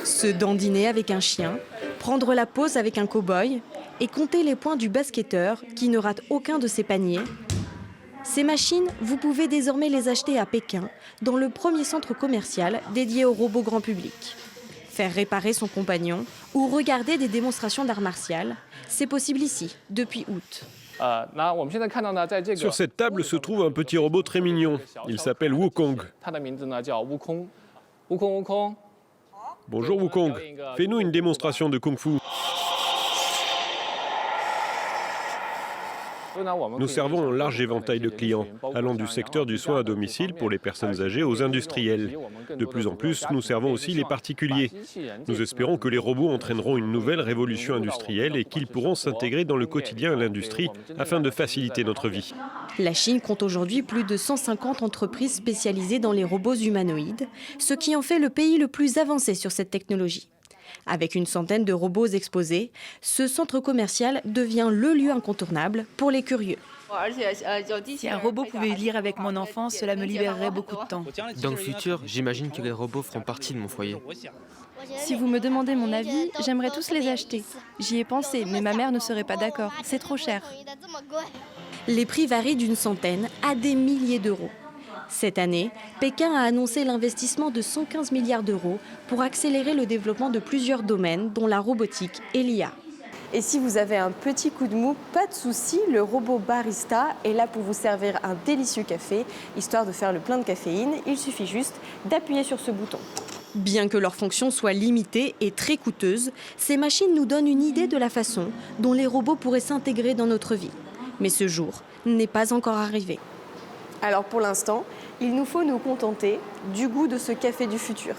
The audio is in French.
Se dandiner avec un chien, prendre la pause avec un cow-boy et compter les points du basketteur qui ne rate aucun de ses paniers. Ces machines, vous pouvez désormais les acheter à Pékin, dans le premier centre commercial dédié aux robots grand public. Faire réparer son compagnon ou regarder des démonstrations d'art martial, c'est possible ici, depuis août. Sur cette table se trouve un petit robot très mignon. Il s'appelle Wukong. Bonjour Wukong, fais-nous une démonstration de Kung Fu. Nous servons un large éventail de clients, allant du secteur du soin à domicile pour les personnes âgées aux industriels. De plus en plus, nous servons aussi les particuliers. Nous espérons que les robots entraîneront une nouvelle révolution industrielle et qu'ils pourront s'intégrer dans le quotidien à l'industrie afin de faciliter notre vie. La Chine compte aujourd'hui plus de 150 entreprises spécialisées dans les robots humanoïdes, ce qui en fait le pays le plus avancé sur cette technologie. Avec une centaine de robots exposés, ce centre commercial devient le lieu incontournable pour les curieux. Si un robot pouvait lire avec mon enfant, cela me libérerait beaucoup de temps. Dans le futur, j'imagine que les robots feront partie de mon foyer. Si vous me demandez mon avis, j'aimerais tous les acheter. J'y ai pensé, mais ma mère ne serait pas d'accord. C'est trop cher. Les prix varient d'une centaine à des milliers d'euros. Cette année, Pékin a annoncé l'investissement de 115 milliards d'euros pour accélérer le développement de plusieurs domaines, dont la robotique et l'IA. Et si vous avez un petit coup de mou, pas de souci, le robot barista est là pour vous servir un délicieux café. Histoire de faire le plein de caféine, il suffit juste d'appuyer sur ce bouton. Bien que leur fonction soit limitée et très coûteuse, ces machines nous donnent une idée de la façon dont les robots pourraient s'intégrer dans notre vie. Mais ce jour n'est pas encore arrivé. Alors pour l'instant, il nous faut nous contenter du goût de ce café du futur.